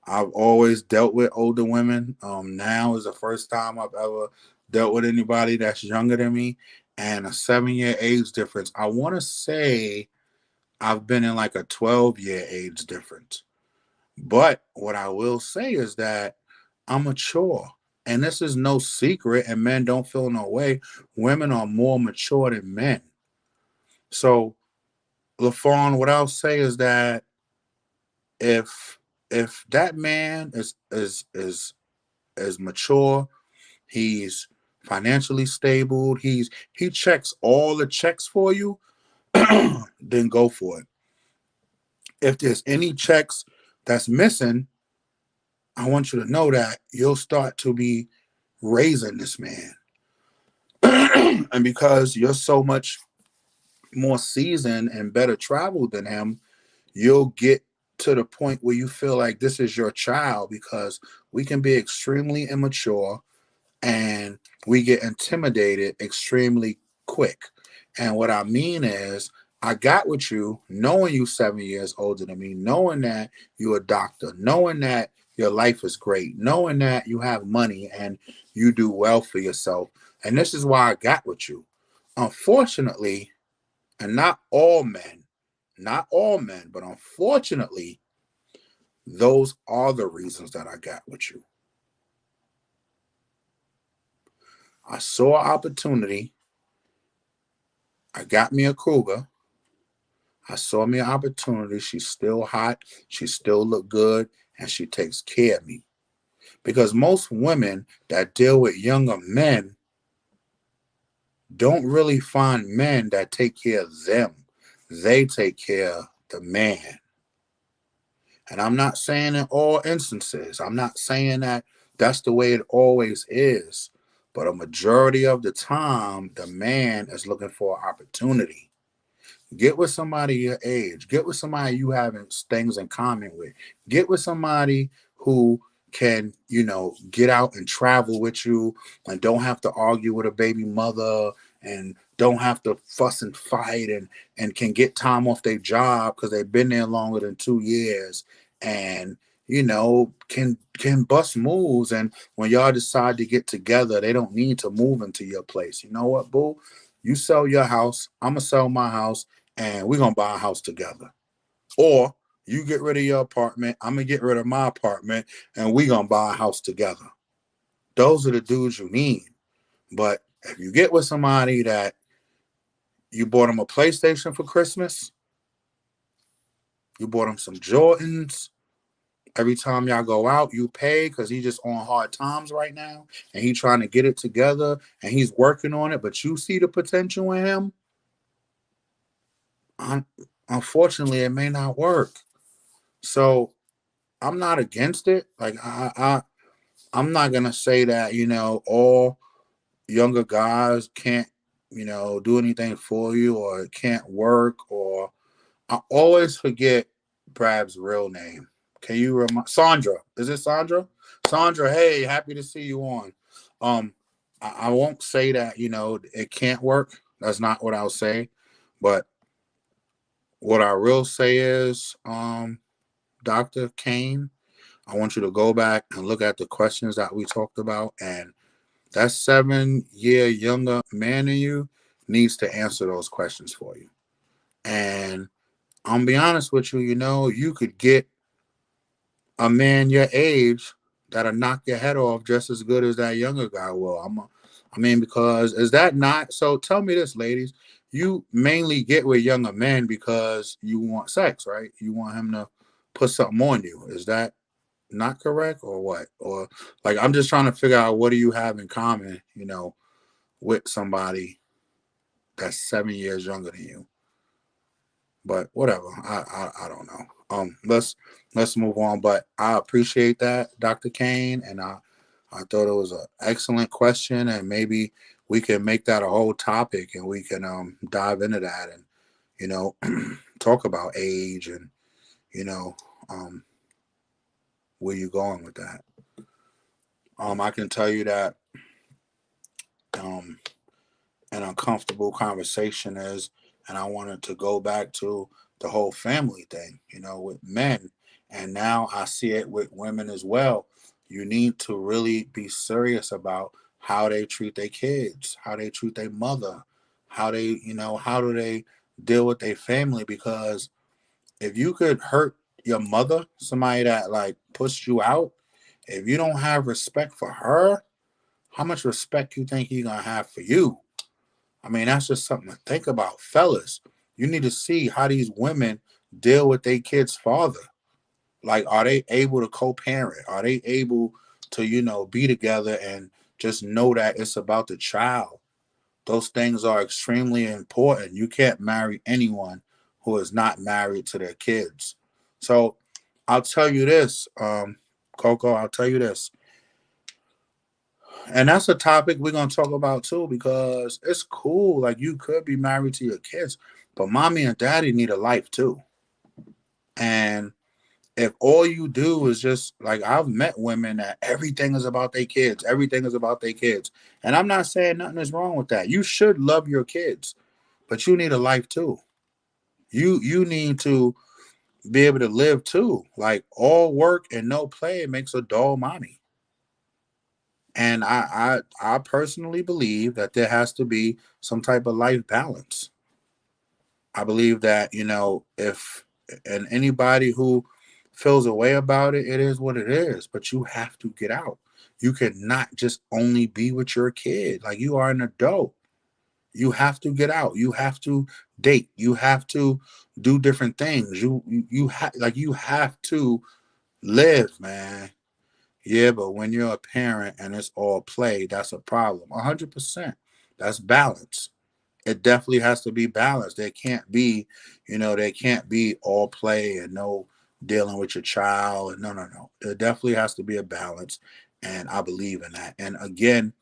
I've always dealt with older women. Now is the first time I've ever dealt with anybody that's younger than me, and a 7-year age difference. I want to say I've been in like a 12-year age difference. But what I will say is that I'm mature. And this is no secret, and men don't feel no way. Women are more mature than men. So, LaFawn, what I'll say is that if that man is mature, he's financially stable, he checks all the checks for you, then go for it. If there's any checks that's missing, I want you to know that you'll start to be raising this man. And because you're so much more seasoned and better traveled than him, you'll get to the point where you feel like this is your child, because we can be extremely immature and we get intimidated extremely quick. And what I mean is, I got with you knowing you 7 years older than me, knowing that you're a doctor, knowing that your life is great, knowing that you have money and you do well for yourself. And this is why I got with you. Unfortunately, and not all men, but unfortunately, those are the reasons that I got with you. I saw an opportunity. I got me a cougar. I saw me an opportunity. She's still hot. She still look good, and she takes care of me. Because most women that deal with younger men don't really find men that take care of them. They take care of the man. And I'm not saying in all instances, I'm not saying that that's the way it always is. But a majority of the time, the man is looking for an opportunity. Get with somebody your age. Get with somebody you having things in common with. Get with somebody who can, get out and travel with you and don't have to argue with a baby mother and don't have to fuss and fight, and can get time off their job because they've been there longer than 2 years, and can bust moves. And when y'all decide to get together, they don't need to move into your place. You know what, boo? You sell your house, I'm gonna sell my house, and we're gonna buy a house together. Or you get rid of your apartment, I'm gonna get rid of my apartment, and we're gonna buy a house together. Those are the dudes you need. But if you get with somebody that you bought them a PlayStation for Christmas, you bought them some Jordans, every time y'all go out, you pay because he's just on hard times right now, and he's trying to get it together, and he's working on it, but you see the potential in him, unfortunately, it may not work. So I'm not against it. Like I'm not gonna say that all younger guys can't do anything for you, or can't work. Or I always forget Brab's real name. Can you remind Sandra? Is it Sandra? Sandra, hey, happy to see you on. Um, I won't say that it can't work. That's not what I'll say. But what I will say is, Dr. Kane, I want you to go back and look at the questions that we talked about and that 7 year younger man in you needs to answer those questions for you. And I'm gonna be honest with you, you could get a man your age that'll knock your head off just as good as that younger guy will. I mean, because is that not so? Tell me this, ladies. You mainly get with younger men because you want sex, right? You want him to put something on you. Is that not correct, or what? Or like, I'm just trying to figure out what do you have in common, with somebody that's 7 years younger than you. But whatever, I don't know. Let's move on. But I appreciate that, Dr. Kane, and I thought it was an excellent question, and maybe we can make that a whole topic, and we can dive into that, and you know talk about age, and you know um where you going with that. I can tell you that um an uncomfortable conversation is, and I wanted to go back to the whole family thing, with men, and now I see it with women as well. You need to really be serious about how they treat their kids, how they treat their mother, how do they deal with their family, because if you could hurt your mother, somebody that like pushed you out, if you don't have respect for her, how much respect you think he gonna have for you? I mean, that's just something to think about, fellas. You need to see how these women deal with their kid's father. Like, are they able to co-parent? Are they able to, be together and just know that it's about the child? Those things are extremely important. You can't marry anyone who is not married to their kids. So I'll tell you this, Coco, I'll tell you this. And that's a topic we're gonna talk about too, because it's cool. Like, you could be married to your kids, but mommy and daddy need a life too. And if all you do is just like, I've met women that everything is about their kids, everything is about their kids. And I'm not saying nothing is wrong with that. You should love your kids, but you need a life too. You need to be able to live too. Like, all work and no play makes a dull mommy. And I personally believe that there has to be some type of life balance. I believe that, if and anybody who feels a way about it, it is what it is. But you have to get out. You cannot just only be with your kid. Like, you are an adult. You have to get out. You have to date. You have to do different things. You have to live, man. Yeah, but when you're a parent and it's all play, that's a problem. 100%. That's balance. It definitely has to be balanced. They can't be all play and no dealing with your child. No, no, no. There definitely has to be a balance. And I believe in that. And again,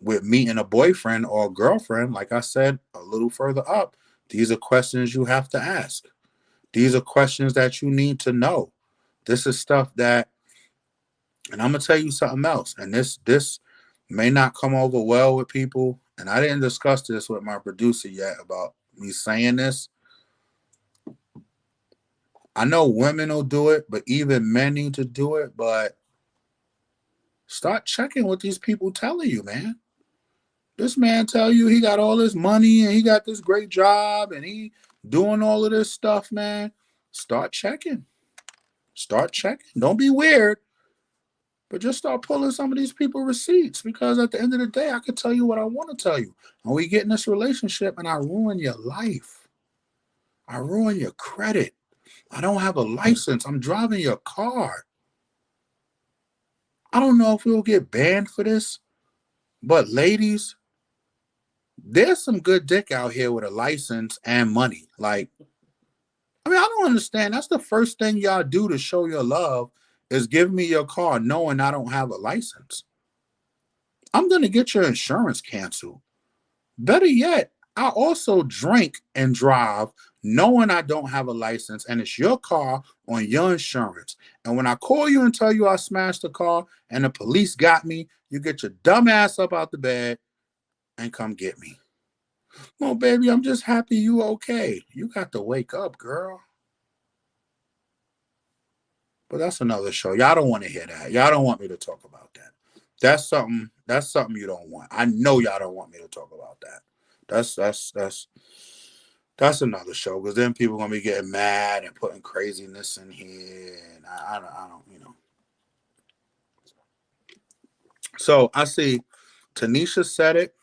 with meeting a boyfriend or a girlfriend, like I said a little further up, these are questions you have to ask. These are questions that you need to know. This is stuff that, and I'm gonna tell you something else, and this may not come over well with people. And I didn't discuss this with my producer yet about me saying this. I know women will do it, but even men need to do it. But start checking what these people telling you, man. This man tell you he got all this money and he got this great job and he doing all of this stuff, man. Start checking. Start checking. Don't be weird. But just start pulling some of these people receipts, because at the end of the day, I can tell you what I want to tell you. And we get in this relationship and I ruin your life. I ruin your credit. I don't have a license. I'm driving your car. I don't know if we'll get banned for this, but ladies, there's some good dick out here with a license and money. Like, I mean, I don't understand. That's the first thing y'all do to show your love, is give me your car knowing I don't have a license. I'm going to get your insurance canceled. Better yet, I also drink and drive knowing I don't have a license, and it's your car on your insurance. And when I call you and tell you I smashed the car and the police got me, you get your dumb ass up out the bed and come get me. Well, baby, I'm just happy you okay. You got to wake up, girl. But that's another show. Y'all don't want to hear that. Y'all don't want me to talk about that. That's something. That's something you don't want. I know y'all don't want me to talk about that. That's another show because then people gonna be getting mad and putting craziness in here, and I don't, you know. So I see Tanisha said it,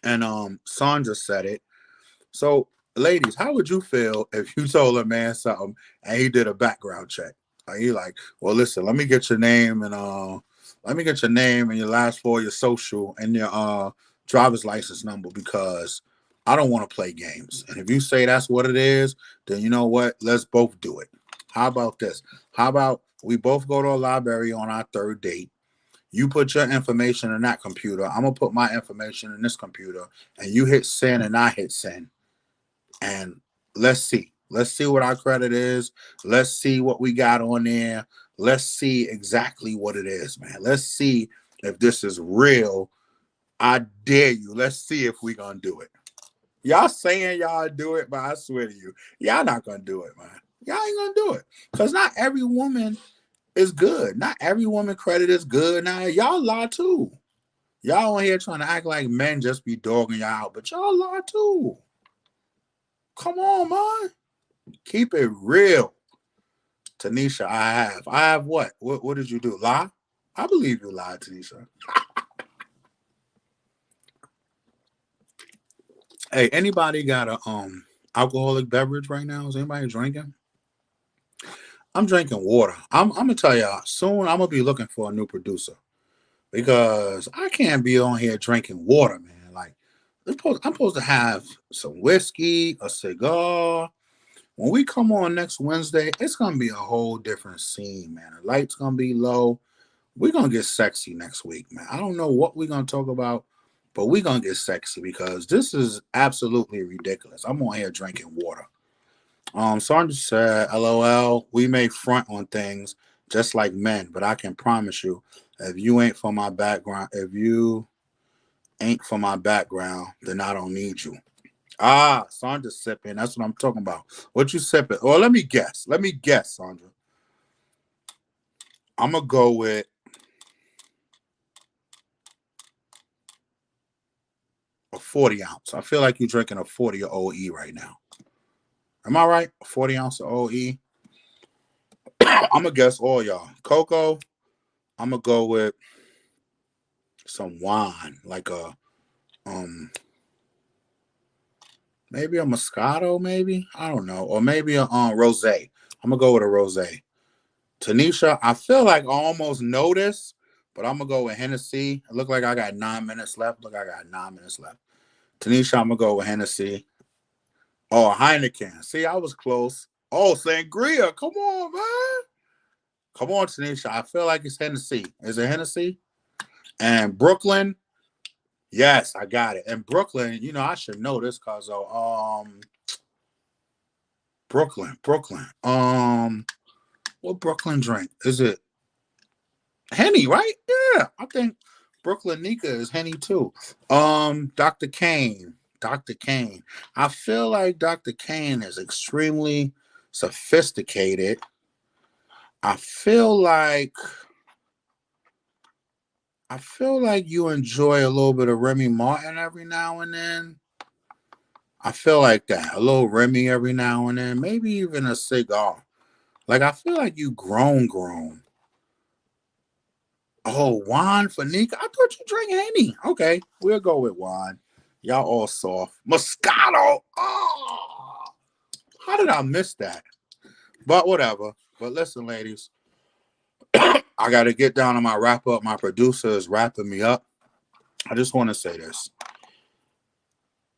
and Sandra said it. So, ladies, how would you feel if you told a man something and he did a background check? Are you like, well, listen, let me get your name and let me get your name and your last four, your social, and your driver's license number because I don't want to play games. And if you say that's what it is, then you know what? Let's both do it. How about this? How about we both go to a library on our third date? You put your information in that computer. I'm gonna put my information in this computer, and you hit send and I hit send and let's see. Let's see what our credit is. Let's see what we got on there. Let's see exactly what it is, man. Let's see if this is real. I dare you. Let's see if we gonna do it. Y'all saying y'all do it, but I swear to you, y'all not gonna do it, man. Y'all ain't gonna do it. Because not every woman is good. Not every woman credit is good. Now y'all lie too. Y'all on here trying to act like men just be dogging y'all out, but y'all lie too. Come on, man. Keep it real. Tanisha, I have what? What did you do? Lie? I believe you lied, Tanisha. Hey, anybody got a alcoholic beverage right now? Is anybody drinking? I'm drinking water. I'm gonna tell y'all soon. I'm gonna be looking for a new producer because I can't be on here drinking water, man. Like I'm supposed to have some whiskey, a cigar. When we come on next Wednesday, it's gonna be a whole different scene, man. The light's gonna be low. We're gonna get sexy next week, man. I don't know what we're gonna talk about, but we're gonna get sexy because this is absolutely ridiculous. I'm on here drinking water. Sandra said, LOL, we may front on things just like men, but I can promise you, if you ain't for my background, if you ain't for my background, then I don't need you. Ah, Sandra sipping. That's what I'm talking about. What you sipping? Well, let me guess. Let me guess, Sandra. I'm gonna go with a 40 ounce. I feel like you're drinking a 40 of OE right now. Am I right? A 40 ounce of OE. I'm gonna guess all y'all. Coco, I'm gonna go with some wine, like a maybe a Moscato, maybe I don't know, or maybe a rosé. I'm gonna go with a rosé. Tanisha, I feel like I almost know this, but I'm gonna go with Hennessy. It look like I got 9 minutes left. Look, I got 9 minutes left. Tanisha, I'm gonna go with Hennessy. Oh, Heineken. See, I was close. Oh, Sangria. Come on, man. Come on, Tanisha. I feel like it's Hennessy. Is it Hennessy? And Brooklyn. Yes, I got it. And Brooklyn, you know, I should know this because Brooklyn. What Brooklyn drink? Is it Henny, right? Yeah. I think Brooklyn Nika is Henny too. Dr. Kane. Dr. Kane. I feel like Dr. Kane is extremely sophisticated. I feel like you enjoy a little bit of Remy Martin every now and then. I feel like that. A little Remy every now and then. Maybe even a cigar. Like I feel like you grown. Oh, wine for Nika. I thought you drink Henny. Okay, we'll go with wine. Y'all all soft. Moscato. Oh, how did I miss that? But whatever. But listen, ladies, I got to get down to my wrap up. My producer is wrapping me up. I just want to say this.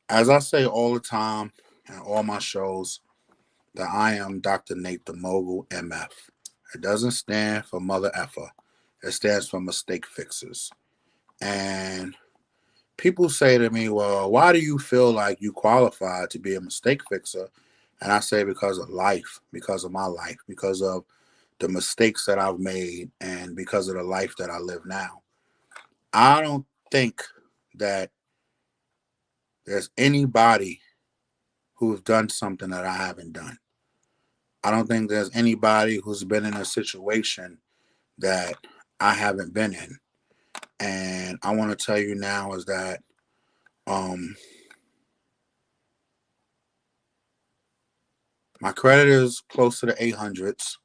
As I say all the time in all my shows, that I am Dr. Nate the Mogul MF. It doesn't stand for Mother Effer. It stands for Mistake Fixers. And people say to me, well, why do you feel like you qualify to be a mistake fixer? And I say, because of life, because of my life, because of the mistakes that I've made, and because of the life that I live now. I don't think that there's anybody who's done something that I haven't done. I don't think there's anybody who's been in a situation that I haven't been in. And I want to tell you now is that my credit is close to the 800s.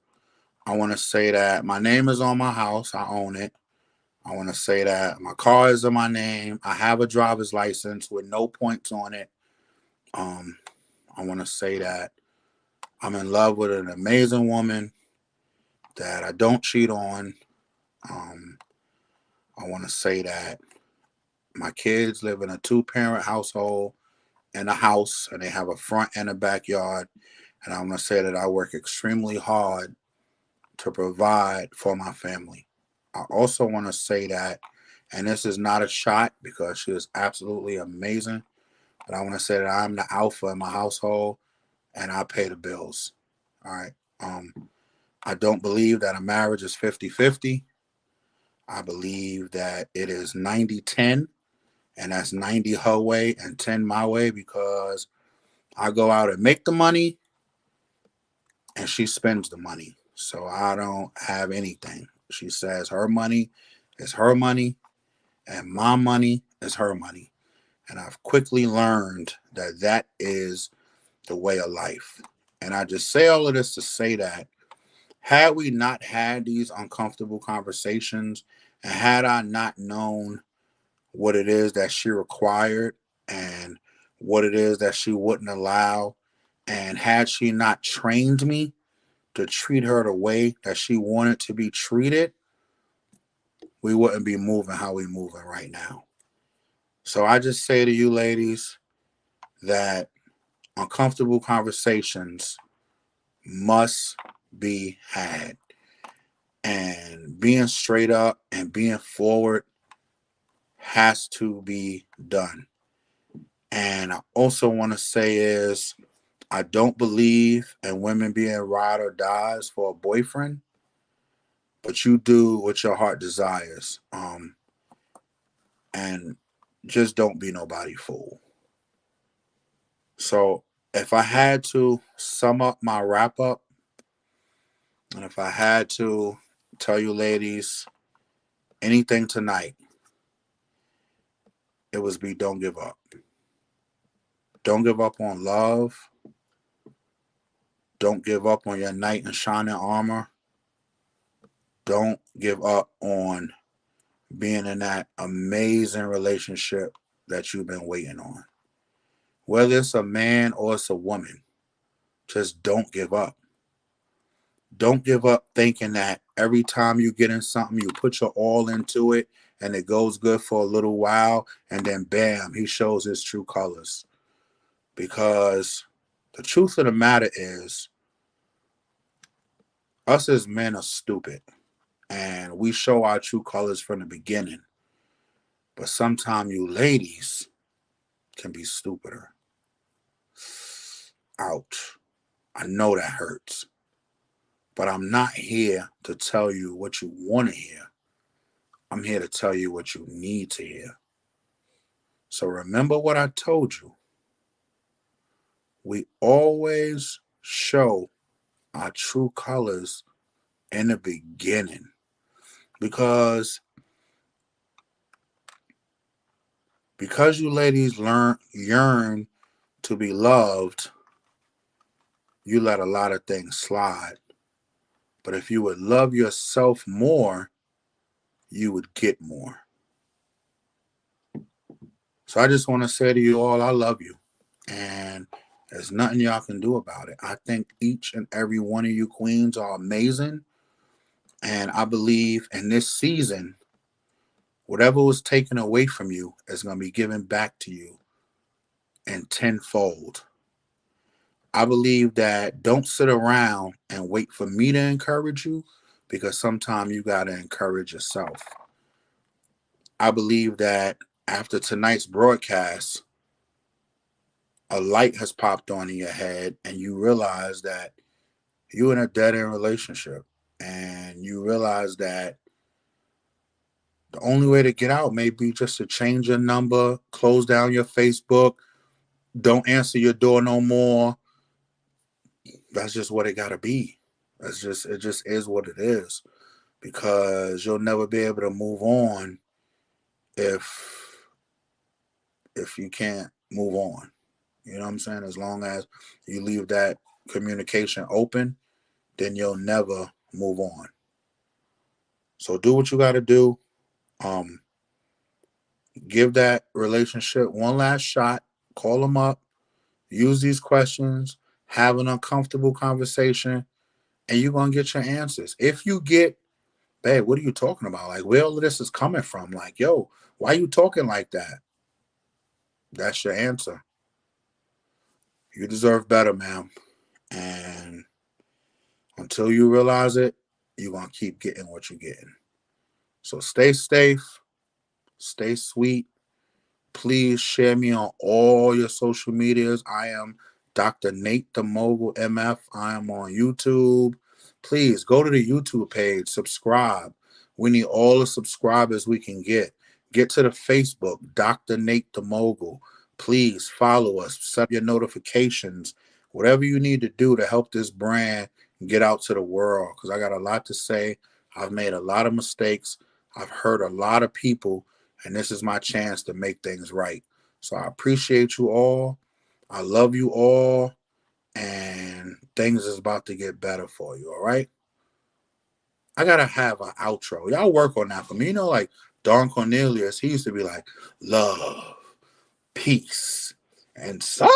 I want to say that my name is on my house. I own it. I want to say that my car is in my name. I have a driver's license with no points on it. Um, I want to say that I'm in love with an amazing woman that I don't cheat on. Um, I want to say that my kids live in a two-parent household in a house, and they have a front and a backyard. And I want to say that I work extremely hard to provide for my family. I also want to say that, and this is not a shot because she is absolutely amazing, but I want to say that I'm the alpha in my household and I pay the bills. All right. Um, I don't believe that a marriage is 50-50. I believe that it is 90-10, and that's 90 her way and 10 my way because I go out and make the money and she spends the money. So I don't have anything. She says her money is her money and my money is her money. And I've quickly learned that that is the way of life. And I just say all of this to say that had we not had these uncomfortable conversations and had I not known what it is that she required and what it is that she wouldn't allow, and had she not trained me to treat her the way that she wanted to be treated, we wouldn't be moving how we moving right now. So I just say to you ladies that uncomfortable conversations must be had. And being straight up and being forward has to be done. And I also want to say is I don't believe in women being ride or dies for a boyfriend, but you do what your heart desires. And just don't be nobody fool. So if I had to sum up my wrap up, and if I had to tell you ladies anything tonight, it was be don't give up. Don't give up on love. Don't give up on your knight in shining armor. Don't give up on being in that amazing relationship that you've been waiting on. Whether it's a man or it's a woman, just don't give up. Don't give up thinking that every time you get in something, you put your all into it and it goes good for a little while, and then bam, he shows his true colors. Because the truth of the matter is, us as men are stupid and we show our true colors from the beginning. But sometimes you ladies can be stupider. Ouch. I know that hurts. But I'm not here to tell you what you want to hear. I'm here to tell you what you need to hear. So remember what I told you. We always show our true colors in the beginning because you ladies yearn to be loved, you let a lot of things slide. But if you would love yourself more, you would get more. So I just want to say to you all, I love you. And there's nothing y'all can do about it. I think each and every one of you queens are amazing. And I believe in this season, whatever was taken away from you is going to be given back to you in tenfold. I believe that don't sit around and wait for me to encourage you because sometimes you got to encourage yourself. I believe that after tonight's broadcast, a light has popped on in your head and you realize that you're in a dead end relationship and you realize that the only way to get out may be just to change your number, close down your Facebook, don't answer your door no more. That's just what it got to be. It just is what it is because you'll never be able to move on if you can't move on. You know what I'm saying? As long as you leave that communication open, then you'll never move on. So do what you got to do. Um, give that relationship one last shot. Call them up. Use these questions. Have an uncomfortable conversation, and you're gonna get your answers. If you get, babe, what are you talking about? Like, where all of this is coming from? Like, yo, why you talking like that? That's your answer. You deserve better, ma'am. And until you realize it, you're gonna keep getting what you're getting. So stay safe, stay sweet. Please share me on all your social medias. I am Dr. Nate the Mogul MF. I am on YouTube. Please go to the YouTube page, subscribe. We need all the subscribers we can get. Get to the Facebook, Dr. Nate the Mogul. Please follow us, set your notifications, whatever you need to do to help this brand get out to the world. Because I got a lot to say. I've made a lot of mistakes. I've hurt a lot of people, and this is my chance to make things right. So I appreciate you all. I love you all, and things is about to get better for you. All right. I gotta have an outro. Y'all work on that for me. You know, like Don Cornelius, he used to be like, love, peace, and so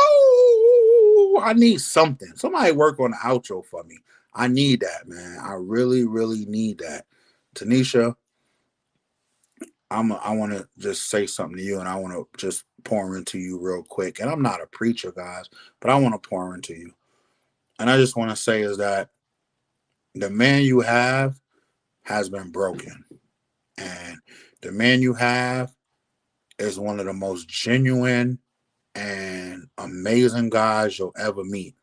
I need something. Somebody work on the outro for me. I need that, man. I really, really need that. Tanisha, I want to just say something to you, and I want to just pour into you real quick. And I'm not a preacher, guys, but I want to pour into you. And I just want to say is that the man you have has been broken, and the man you have is one of the most genuine and amazing guys you'll ever meet.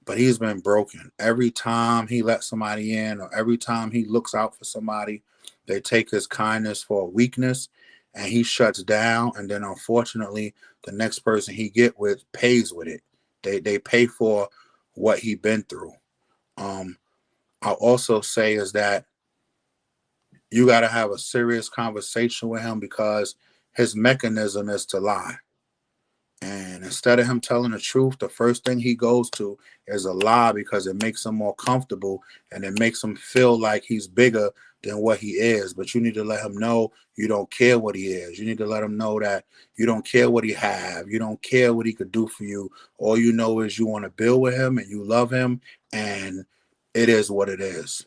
But he's been broken. Every time he lets somebody in, or every time he looks out for somebody, they take his kindness for a weakness, and he shuts down. And then unfortunately, the next person he get with pays with it. They pay for what he been through. I'll also say is that you got to have a serious conversation with him, because his mechanism is to lie. And instead of him telling the truth, the first thing he goes to is a lie, because it makes him more comfortable and it makes him feel like he's bigger than what he is. But you need to let him know you don't care what he is. You need to let him know that you don't care what he have. You don't care what he could do for you. All you know is you want to build with him and you love him, and it is what it is.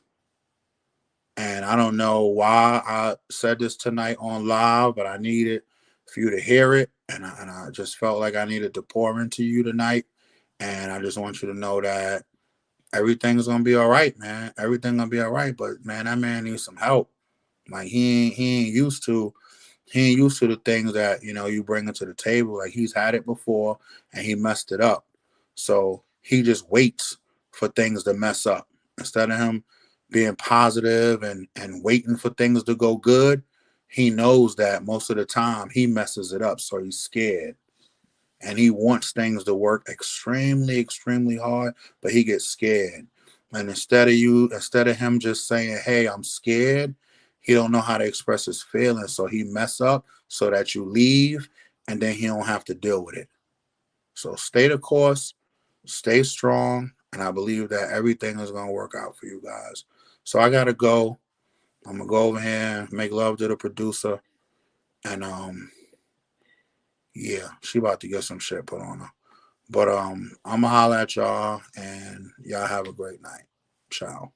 And I don't know why I said this tonight on live, but I needed for you to hear it. And I just felt like I needed to pour into you tonight. And I just want you to know that everything's gonna be all right, man. Everything's gonna be all right. But man, that man needs some help. Like he ain't used to the things that you bring into the table. Like, he's had it before and he messed it up. So he just waits for things to mess up. Instead of him being positive and waiting for things to go good, he knows that most of the time he messes it up. So he's scared. And he wants things to work extremely, extremely hard, but he gets scared. And instead of him just saying, "Hey, I'm scared," he don't know how to express his feelings, so he mess up so that you leave, and then he don't have to deal with it. So stay the course, stay strong, and I believe that everything is gonna work out for you guys. So I gotta go. I'm gonna go over here and make love to the producer, and yeah, she about to get some shit put on her. But I'm gonna holler at y'all, and y'all have a great night. Ciao.